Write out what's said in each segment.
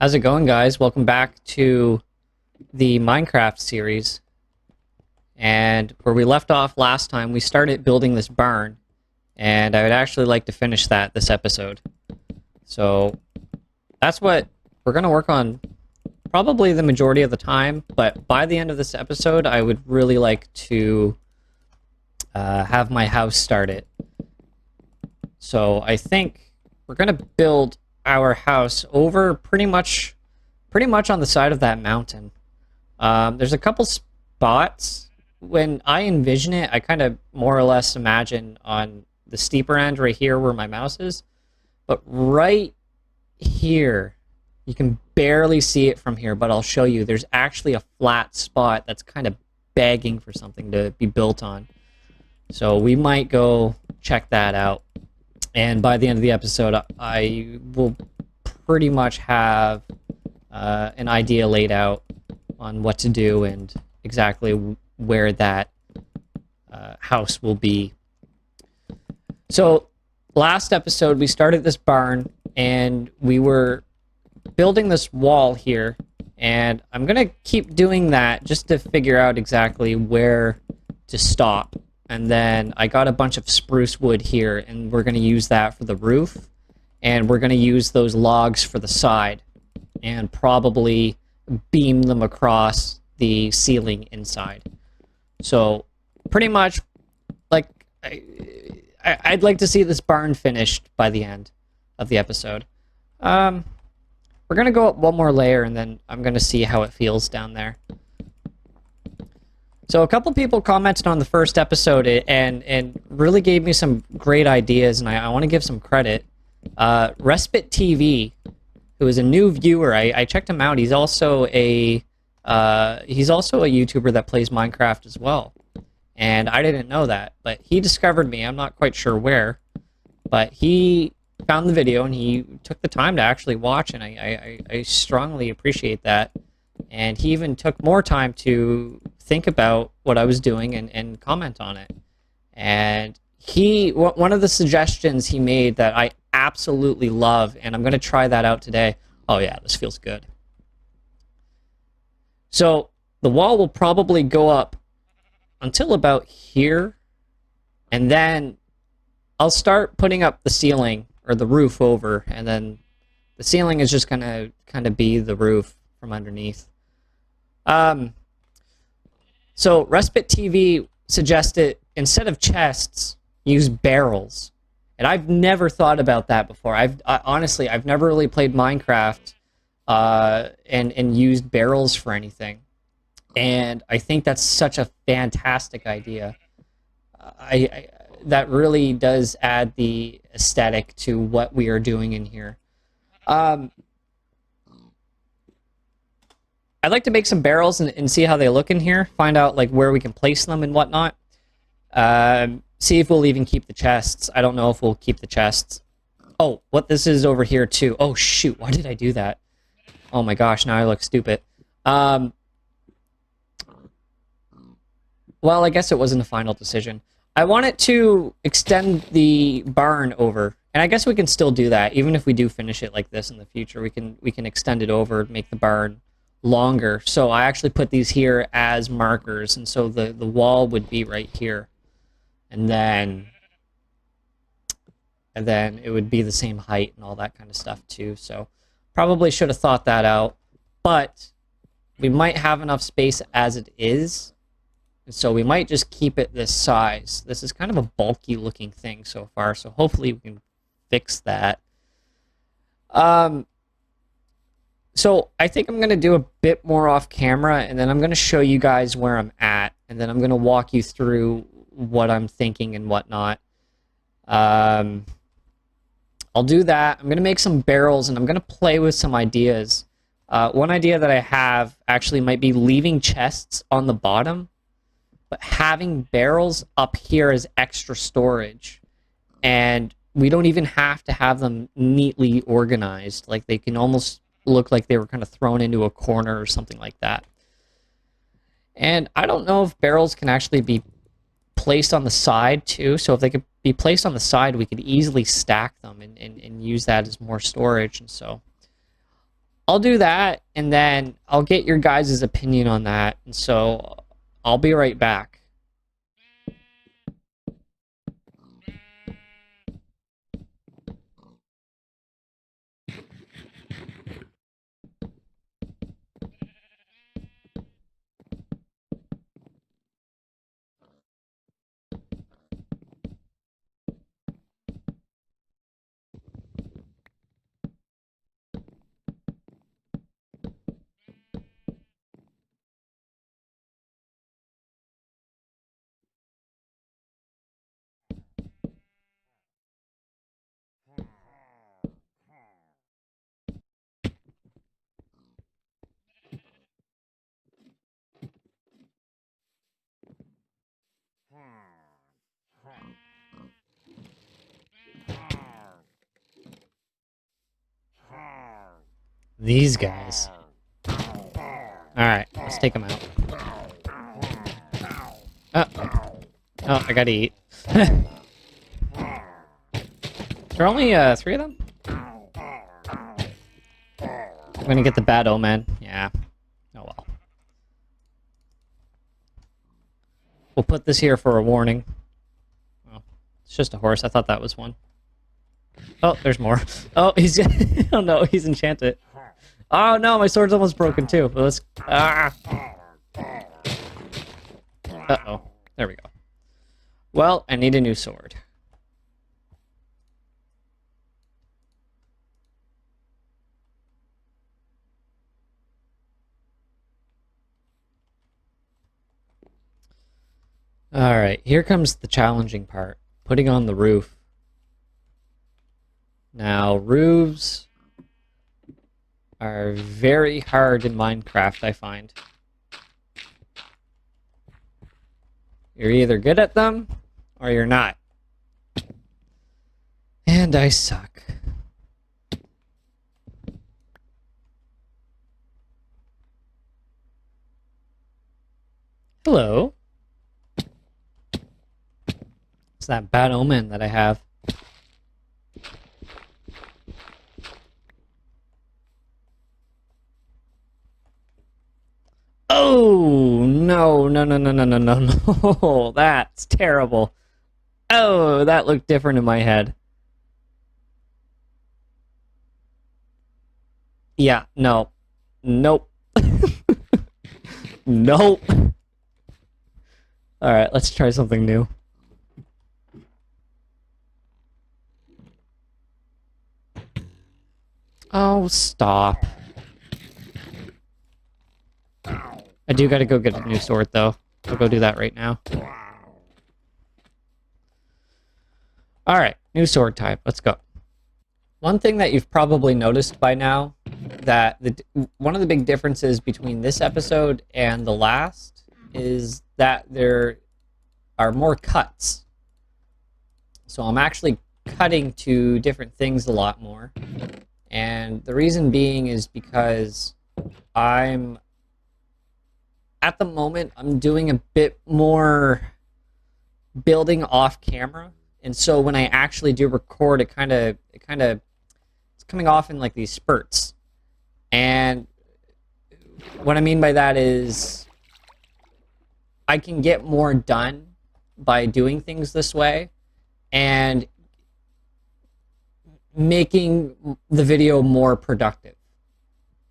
How's it going, guys? Welcome back to the Minecraft series. And where we left off last time, we started building this barn, and I would actually like to finish that this episode. So that's what we're going to work on probably the majority of the time, but by the end of this episode, I would really like to have my house started. So I think we're going to build our house over pretty much on the side of that mountain. There's a couple spots. When I envision it, I kind of more or less imagine on the steeper end right here where my mouse is. But right here, you can barely see it from here, but I'll show you. There's actually a flat spot that's kind of begging for something to be built on. So we might go check that out. And by the end of the episode, I will pretty much have an idea laid out on what to do and exactly where that house will be. So last episode, we started this barn, and we were building this wall here. And I'm going to keep doing that just to figure out exactly where to stop. And then I got a bunch of spruce wood here, and we're going to use that for the roof. And we're going to use those logs for the side and probably beam them across the ceiling inside. So pretty much, like, I'd like to see this barn finished by the end of the episode. We're going to go up one more layer, and then I'm going to see how it feels down there. So a couple people commented on the first episode and really gave me some great ideas, and I want to give some credit. Respite TV, who is a new viewer, I checked him out. He's also a YouTuber that plays Minecraft as well, and I didn't know that. But he discovered me. I'm not quite sure where, but he found the video and he took the time to actually watch, and I strongly appreciate that. And he even took more time to think about what I was doing and comment on it. And one of the suggestions he made that I absolutely love, and I'm going to try that out today. Oh yeah, this feels good. So the wall will probably go up until about here, and then I'll start putting up the ceiling or the roof over, and then the ceiling is just going to kind of be the roof from underneath. So Respite TV suggested instead of chests, use barrels. And I've never thought about that before. Honestly, I've never really played Minecraft and used barrels for anything. And I think that's such a fantastic idea. That really does add the aesthetic to what we are doing in here. I'd like to make some barrels and see how they look in here. Find out like where we can place them and whatnot. See if we'll even keep the chests. I don't know if we'll keep the chests. Oh, what this is over here too. Oh shoot, why did I do that? Oh my gosh, now I look stupid. Well, I guess it wasn't a final decision. I wanted to extend the barn over, and I guess we can still do that. Even if we do finish it like this in the future, we can extend it over, make the barn longer. So I actually put these here as markers, and so the wall would be right here. And then it would be the same height and all that kind of stuff too. So probably should have thought that out, but we might have enough space as it is. And so we might just keep it this size. This is kind of a bulky looking thing so far, so hopefully we can fix that. So I think I'm going to do a bit more off camera, and then I'm going to show you guys where I'm at, and then I'm going to walk you through what I'm thinking and whatnot. I'll do that. I'm going to make some barrels, and I'm going to play with some ideas. One idea that I have actually might be leaving chests on the bottom, but having barrels up here as extra storage. And we don't even have to have them neatly organized. Like, they can almost look like they were kind of thrown into a corner or something like that. And I don't know if barrels can actually be placed on the side too. So if they could be placed on the side, we could easily stack them and use that as more storage. And so I'll do that, and then I'll get your guys' opinion on that. And so I'll be right back. These guys. Alright, let's take them out. Oh, I gotta eat. There are only 3 of them? I'm gonna get the bad omen. Yeah. Oh well. We'll put this here for a warning. Oh, it's just a horse. I thought that was one. Oh, there's more. Oh, he's... oh no, he's enchanted. Oh no, my sword's almost broken too. Let's... Ah! Uh-oh. There we go. Well, I need a new sword. Alright, here comes the challenging part. Putting on the roof. Now, roofs are very hard in Minecraft, I find. You're either good at them, or you're not. And I suck. Hello. It's that bad omen that I have. Oh, no, no, no, no, no, no, no, no. That's terrible. Oh, that looked different in my head. Yeah, no. Nope. Nope. Alright, let's try something new. Oh, stop. I do gotta go get a new sword, though. I'll go do that right now. Alright, new sword type. Let's go. One thing that you've probably noticed by now, that one of the big differences between this episode and the last is that there are more cuts. So I'm actually cutting to different things a lot more. And the reason being is because at the moment, I'm doing a bit more building off camera. And so when I actually do record, it's coming off in like these spurts. And what I mean by that is I can get more done by doing things this way and making the video more productive.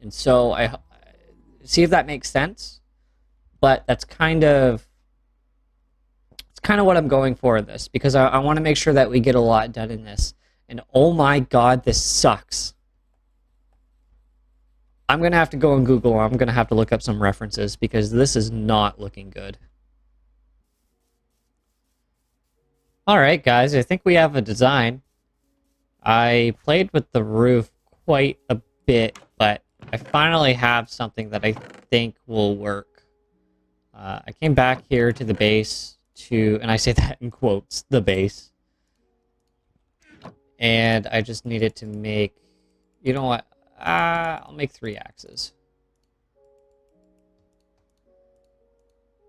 And so I see if that makes sense. But that's kind of what I'm going for in this, because I want to make sure that we get a lot done in this. And oh my god, this sucks. I'm going to have to go on Google. I'm going to have to look up some references, because this is not looking good. Alright guys, I think we have a design. I played with the roof quite a bit, but I finally have something that I think will work. I came back here to the base and I say that in quotes, the base. And I just needed to make, you know what, I'll make 3 axes.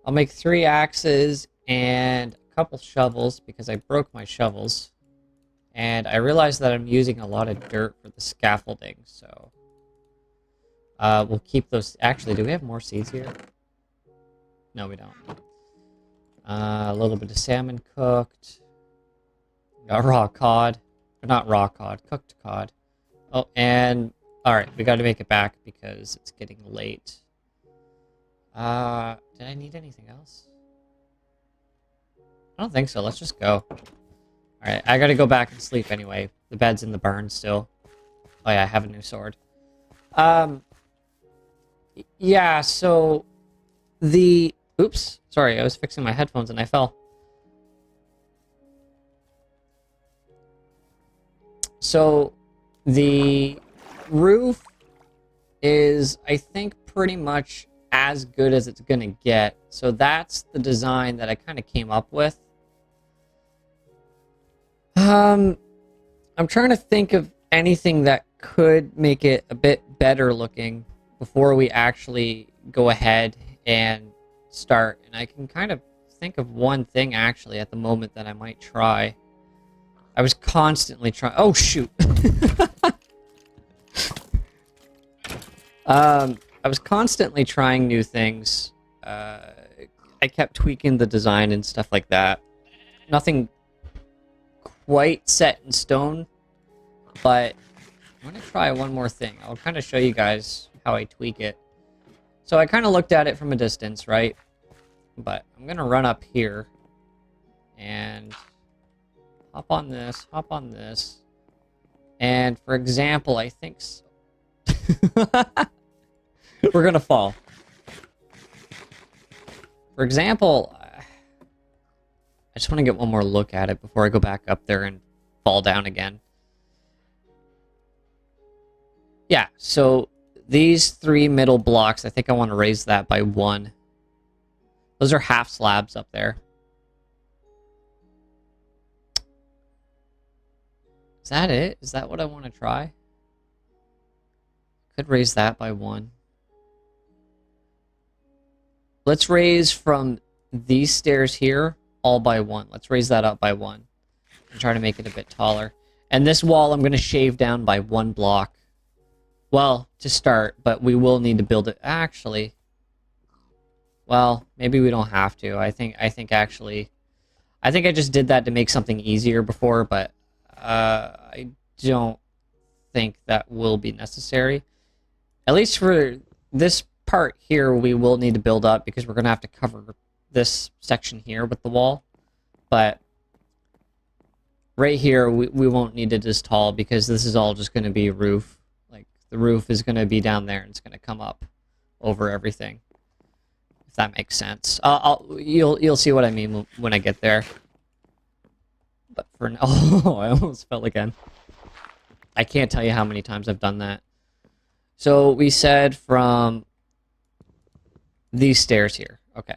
I'll make 3 axes and a couple shovels, because I broke my shovels. And I realized that I'm using a lot of dirt for the scaffolding, so We'll keep those. Actually, do we have more seeds here? No, we don't. A little bit of salmon cooked. Got raw cod. Or not raw cod, cooked cod. Oh, and... Alright, we gotta make it back because it's getting late. Did I need anything else? I don't think so. Let's just go. Alright, I gotta go back and sleep anyway. The bed's in the barn still. Oh yeah, I have a new sword. Yeah, so... Oops. Sorry, I was fixing my headphones and I fell. So, the roof is, I think, pretty much as good as it's gonna get. So that's the design that I kind of came up with. I'm trying to think of anything that could make it a bit better looking before we actually go ahead and start. And I can kind of think of one thing actually at the moment that I might try. I was constantly trying... Oh, shoot! I was constantly trying new things. I kept tweaking the design and stuff like that. Nothing quite set in stone, but I'm going to try one more thing. I'll kind of show you guys how I tweak it. So I kind of looked at it from a distance, right? But I'm going to run up here and... hop on this, and for example, I think we're gonna fall. For example, I just want to get one more look at it before I go back up there and fall down again. Yeah, so these 3 middle blocks, I think I want to raise that by 1. Those are half slabs up there. Is that it? Is that what I want to try? Could raise that by 1. Let's raise from these stairs here all by 1. Let's raise that up by 1. And try to make it a bit taller. And this wall I'm going to shave down by 1 block. Well, to start, but we will need to build it. Actually, well, maybe we don't have to. I think actually, I think I just did that to make something easier before, but I don't think that will be necessary. At least for this part here, we will need to build up because we're going to have to cover this section here with the wall. But right here, we won't need it as tall because this is all just going to be roof. Like, the roof is going to be down there and it's going to come up over everything. If that makes sense. You'll see what I mean when I get there. But for now, oh, I almost fell again. I can't tell you how many times I've done that. So we said from these stairs here. Okay.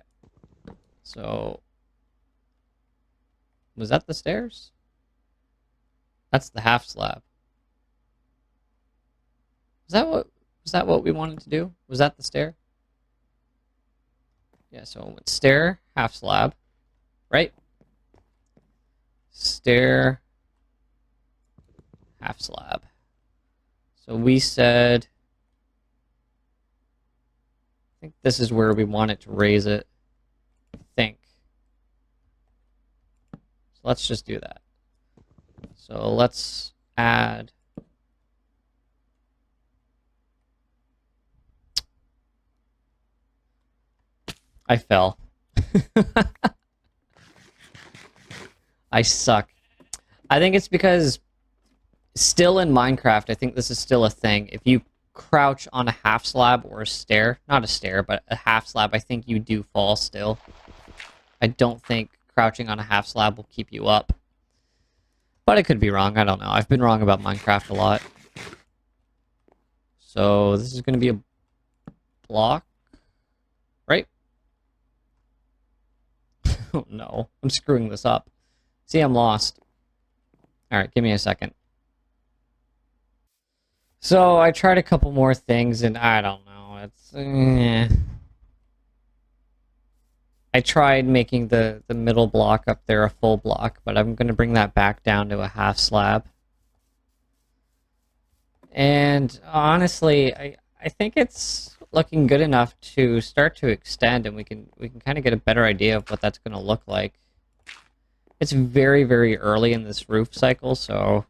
So was that the stairs? That's the half slab. Was that what we wanted to do? Was that the stair? Yeah, so it's stair, half slab, right? Stair, half slab. So we said, I think this is where we want it to raise it. I think. So let's just do that. So let's add. I fell. I suck. I think it's because still in Minecraft, I think this is still a thing. If you crouch on a half slab or a stair, not a stair, but a half slab, I think you do fall still. I don't think crouching on a half slab will keep you up. But I could be wrong. I don't know. I've been wrong about Minecraft a lot. So this is going to be a block, right? Oh no, I'm screwing this up. See, I'm lost. Alright, give me a second. So, I tried a couple more things, and I don't know, it's... I tried making the middle block up there a full block, but I'm going to bring that back down to a half slab. And, honestly, I think it's looking good enough to start to extend, and we can kind of get a better idea of what that's going to look like. It's very, very early in this roof cycle, so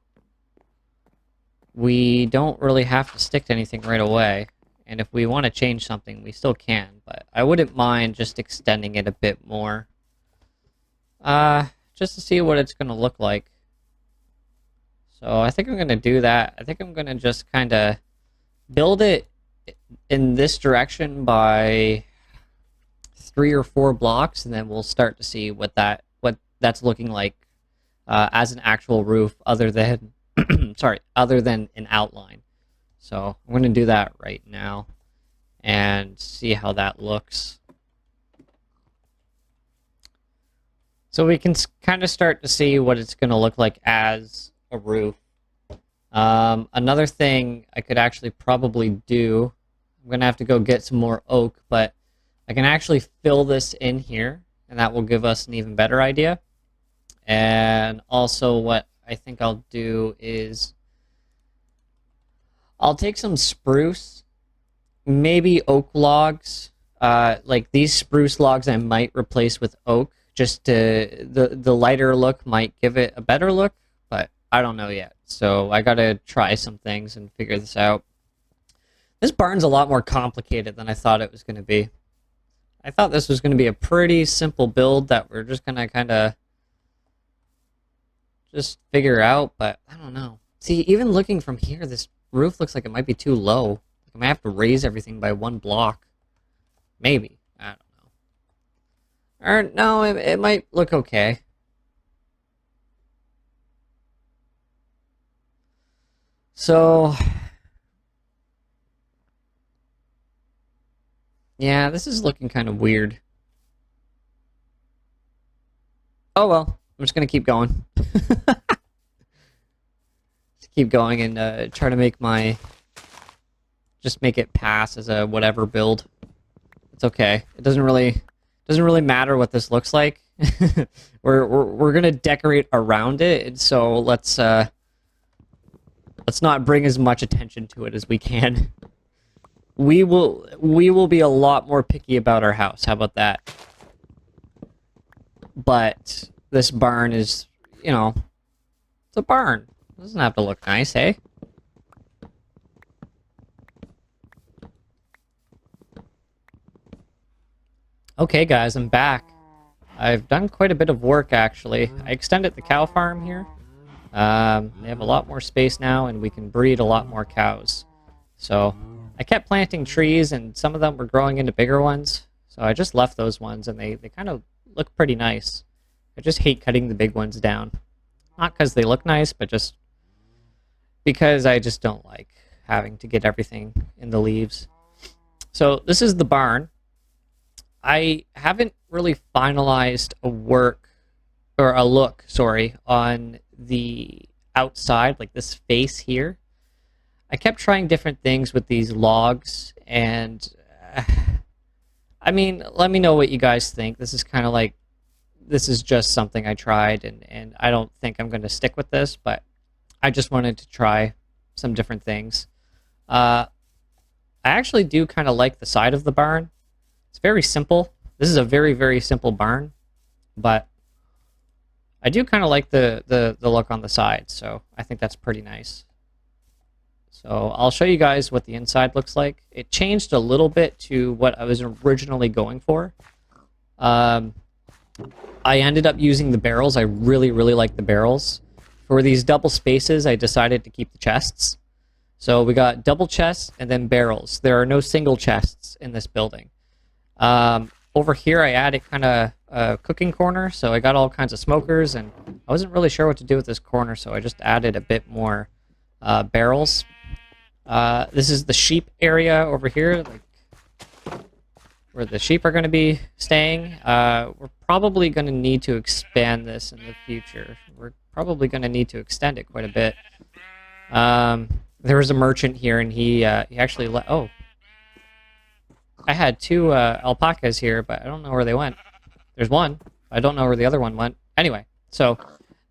we don't really have to stick to anything right away. And if we want to change something, we still can, but I wouldn't mind just extending it a bit more. Just to see what it's going to look like. So I think I'm going to do that. I think I'm going to just kind of build it in this direction by 3 or 4 blocks, and then we'll start to see what that's looking like as an actual roof, other than other than an outline. So I'm going to do that right now and see how that looks. So we can kind of start to see what it's going to look like as a roof. Another thing I could actually probably do, I'm going to have to go get some more oak, but I can actually fill this in here, and that will give us an even better idea. And also what I think I'll do is I'll take some spruce, maybe oak logs, like these spruce logs I might replace with oak, just to, the lighter look might give it a better look, but I don't know yet. So I gotta try some things and figure this out. This barn's a lot more complicated than I thought it was going to be. I thought this was going to be a pretty simple build that we're just going to kind of just figure out, but I don't know. See, even looking from here, this roof looks like it might be too low. Like I might have to raise everything by 1 block. Maybe. I don't know. Or no, it might look okay. So yeah, this is looking kind of weird. Oh well, I'm just gonna keep going. Just keep going and try to make just make it pass as a whatever build. It's okay. It doesn't really matter what this looks like. we're gonna decorate around it, and so let's not bring as much attention to it as we can. We will be a lot more picky about our house. How about that? But this barn is, you know, it's a barn. It doesn't have to look nice, hey? Okay, guys, I'm back. I've done quite a bit of work, actually. I extended the cow farm here. They have a lot more space now, and we can breed a lot more cows. So I kept planting trees, and some of them were growing into bigger ones. So I just left those ones, and they kind of look pretty nice. I just hate cutting the big ones down. Not because they look nice, but just because I just don't like having to get everything in the leaves. So this is the barn. I haven't really finalized a look, on the outside, like this face here. I kept trying different things with these logs, and I mean, let me know what you guys think. This is kind of like, this is just something I tried, and I don't think I'm going to stick with this, but I just wanted to try some different things. I actually do kind of like the side of the barn. It's very simple. This is a very, very simple barn, but I do kind of like the look on the side, so I think that's pretty nice. So I'll show you guys what the inside looks like. It changed a little bit to what I was originally going for. I ended up using the barrels. I really, really like the barrels. For these double spaces, I decided to keep the chests. So we got double chests and then barrels. There are no single chests in this building. Over here, I added kind of a cooking corner, so I got all kinds of smokers, and I wasn't really sure what to do with this corner, so I just added a bit more barrels. This is the sheep area over here, like where the sheep are going to be staying. We're probably going to need to expand this in the future. We're probably going to need to extend it quite a bit. There was a merchant here, and he actually oh. I had 2 alpacas here, but I don't know where they went. There's one. I don't know where the other one went. Anyway, so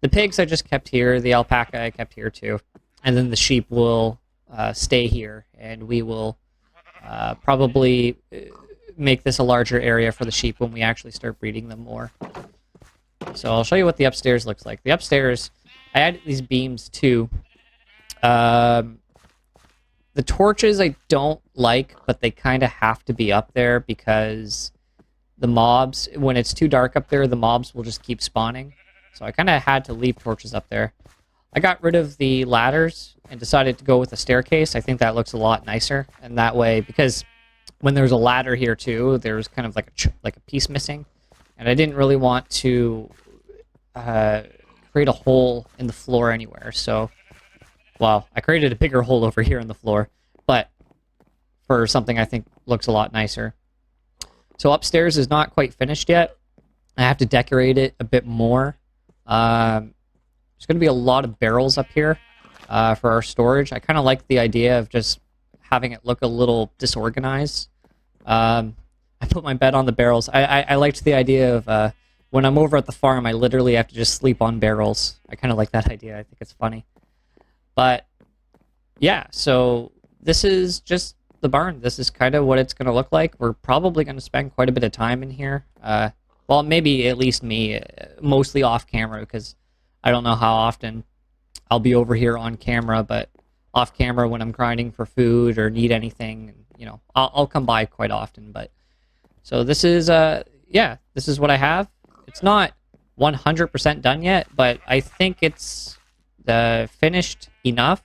the pigs I just kept here. The alpaca I kept here too. And then the sheep will stay here, and we will Probably make this a larger area for the sheep when we actually start breeding them more. So I'll show you what the upstairs looks like. The upstairs, I added these beams too. The torches I don't like, but they kind of have to be up there because the mobs, when it's too dark up there, the mobs will just keep spawning. So I kind of had to leave torches up there. I got rid of the ladders and decided to go with a staircase. I think that looks a lot nicer. And that way, because when there's a ladder here too, there's kind of like a piece missing. And I didn't really want to create a hole in the floor anywhere. So, well, I created a bigger hole over here in the floor, but for something I think looks a lot nicer. So upstairs is not quite finished yet. I have to decorate it a bit more. There's going to be a lot of barrels up here for our storage. I kind of like the idea of just having it look a little disorganized. I put my bed on the barrels. I liked the idea of when I'm over at the farm, I literally have to just sleep on barrels. I kind of like that idea. I think it's funny. But yeah, so this is just the barn. This is kind of what it's going to look like. We're probably going to spend quite a bit of time in here. Well, maybe at least me, mostly off camera, because I don't know how often I'll be over here on camera, but off camera when I'm grinding for food or need anything, you know, I'll come by quite often. But so this is, yeah, this is what I have. It's not 100% done yet, but I think it's finished enough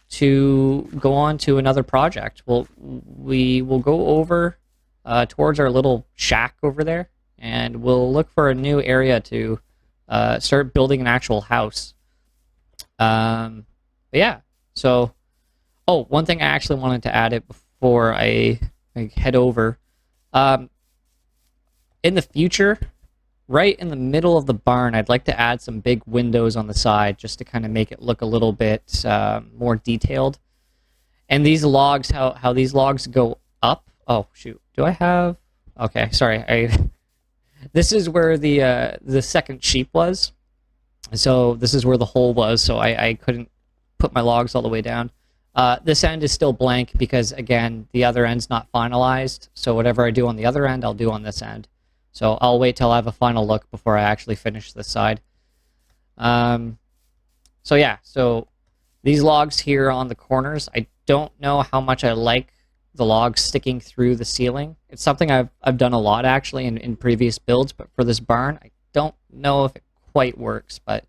to go on to another project. We will go over towards our little shack over there, and we'll look for a new area to start building an actual house. But yeah, so, oh, one thing I actually wanted to add it before I head over. In the future, right in the middle of the barn, I'd like to add some big windows on the side just to kind of make it look a little bit more detailed. And these logs, how these logs go up. Oh, shoot. Do I have... Okay, sorry. This is where the second sheep was. So this is where the hole was, so I couldn't put my logs all the way down. This end is still blank because, again, the other end's not finalized. So whatever I do on the other end, I'll do on this end. So I'll wait till I have a final look before I actually finish this side. So yeah, so these logs here on the corners, I don't know how much I like the logs sticking through the ceiling. It's something I've done a lot actually in previous builds, but for this barn, I don't know if it quite works. But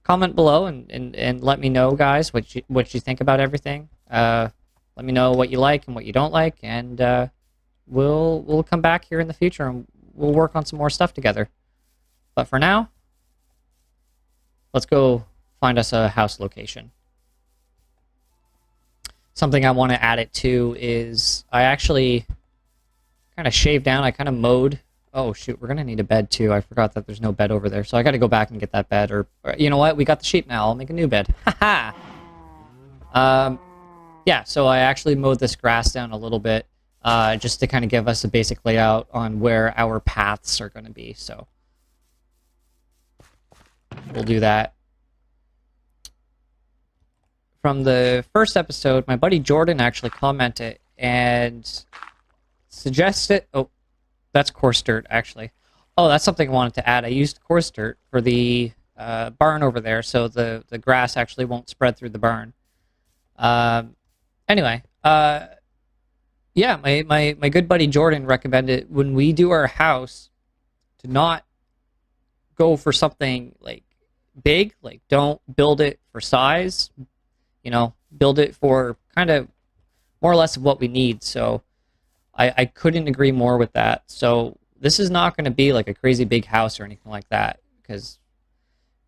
comment below and let me know, guys, what you think about everything. Let me know what you like and what you don't like, and we'll come back here in the future and we'll work on some more stuff together. But for now, let's go find us a house location. Something I want to add it to is I actually kind of shaved down. I kind of mowed. Oh, shoot. We're going to need a bed, too. I forgot that there's no bed over there. So I got to go back and get that bed. Or you know what? We got the sheep now. I'll make a new bed. Ha ha! Yeah, so I actually mowed this grass down a little bit just to kind of give us a basic layout on where our paths are going to be. So we'll do that. From the first episode, my buddy Jordan actually commented and suggested... Oh, that's coarse dirt, actually. Oh, that's something I wanted to add. I used coarse dirt for the barn over there, so the grass actually won't spread through the barn. Anyway, yeah, my good buddy Jordan recommended when we do our house to not go for something like big, like don't build it for size, you know, build it for kind of more or less of what we need. So I couldn't agree more with that. So this is not going to be like a crazy big house or anything like that, because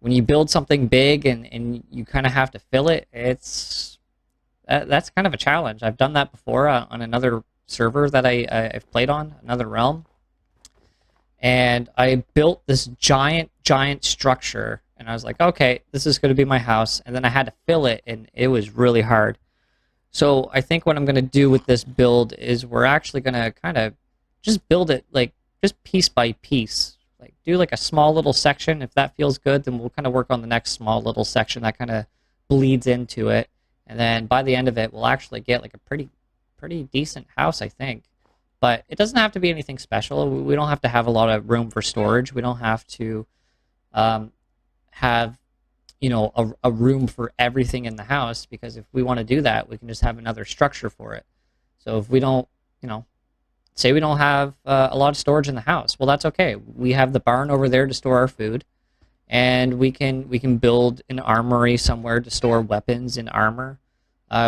when you build something big and you kind of have to fill it, that's kind of a challenge. I've done that before on another server that I've played on, another realm. And I built this giant structure, and I was like, okay, this is going to be my house. And then I had to fill it, and it was really hard. So I think what I'm going to do with this build is we're actually going to kind of just build it like just piece by piece. Like do like a small little section. If that feels good, then we'll kind of work on the next small little section that kind of bleeds into it. And then by the end of it, we'll actually get like a pretty pretty decent house, I think. But it doesn't have to be anything special. We don't have to have a lot of room for storage. We don't have to have, a room for everything in the house, because if we want to do that, we can just have another structure for it. So if we don't, say we don't have a lot of storage in the house, well, that's okay. We have the barn over there to store our food, and we can build an armory somewhere to store weapons and armor.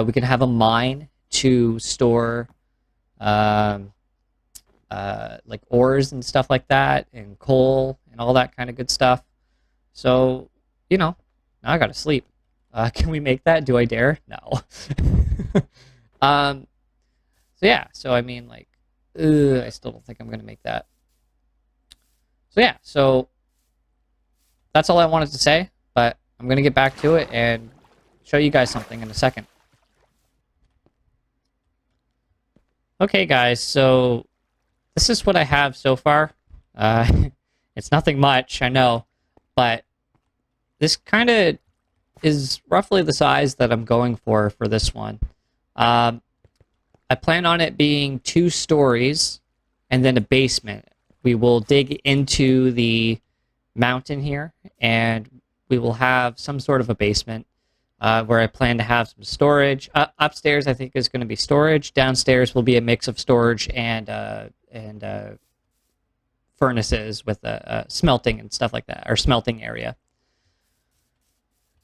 We can have a mine to store like ores and stuff like that, and coal and all that kind of good stuff. So, now I gotta sleep. Can we make that? Do I dare? No. So yeah, so I mean, like, I still don't think I'm gonna make that. So yeah, so that's all I wanted to say, but I'm gonna get back to it and show you guys something in a second. Okay, guys, so this is what I have so far. It's nothing much, I know, but this kind of is roughly the size that I'm going for this one. I plan on it being 2 stories and then a basement. We will dig into the mountain here, and we will have some sort of a basement where I plan to have some storage. Upstairs, I think, is going to be storage. Downstairs will be a mix of storage and furnaces with smelting and stuff like that, or smelting area.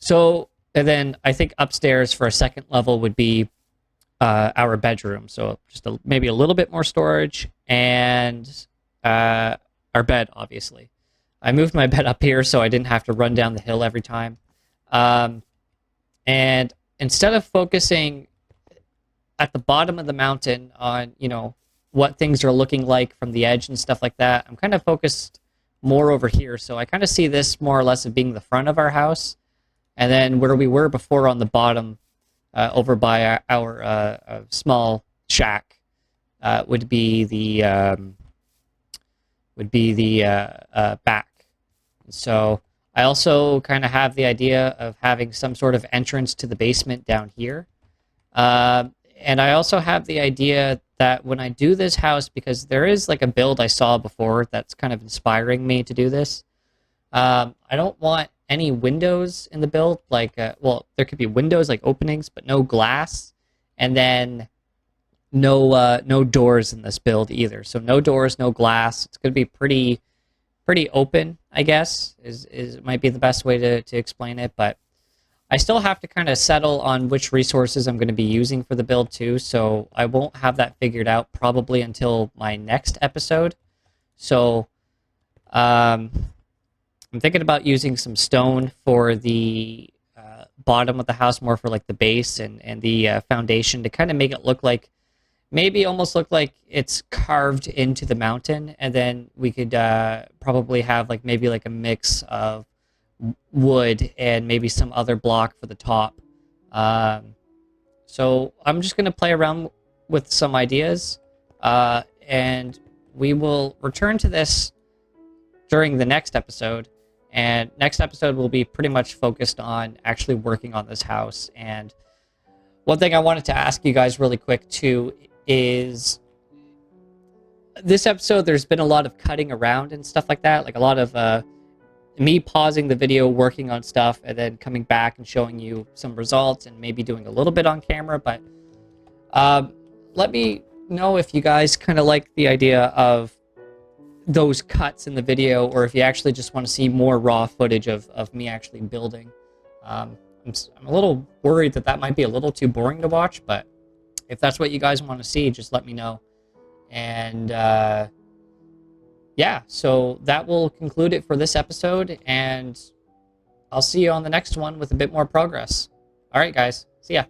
So, and then I think upstairs for a second level would be our bedroom. So just maybe a little bit more storage, and our bed, obviously. I moved my bed up here so I didn't have to run down the hill every time. And instead of focusing at the bottom of the mountain on, what things are looking like from the edge and stuff like that, I'm kind of focused more over here. So I kind of see this more or less as being the front of our house. And then where we were before on the bottom, over by our small shack, would be the back. So I also kind of have the idea of having some sort of entrance to the basement down here. And I also have the idea that when I do this house, because there is like a build I saw before that's kind of inspiring me to do this, I don't want any windows in the build. Like, well, there could be windows, like openings, but no glass, and then no doors in this build either. So no doors, no glass. It's going to be pretty open, I guess, is might be the best way to explain it. But I still have to kind of settle on which resources I'm going to be using for the build too. So I won't have that figured out probably until my next episode. So I'm thinking about using some stone for the bottom of the house, more for like the base and the foundation, to kind of make it look like, maybe almost look like it's carved into the mountain. And then we could probably have like maybe like a mix of wood and maybe some other block for the top. So I'm just going to play around with some ideas, and we will return to this during the next episode. And next episode will be pretty much focused on actually working on this house. And one thing I wanted to ask you guys really quick too is, this episode, there's been a lot of cutting around and stuff like that, like a lot of me pausing the video, working on stuff, and then coming back and showing you some results and maybe doing a little bit on camera. But let me know if you guys kind of like the idea of those cuts in the video, or if you actually just want to see more raw footage of me actually building. I'm a little worried that might be a little too boring to watch, but if that's what you guys want to see, just let me know. And yeah, so that will conclude it for this episode, and I'll see you on the next one with a bit more progress. All right, guys. See ya.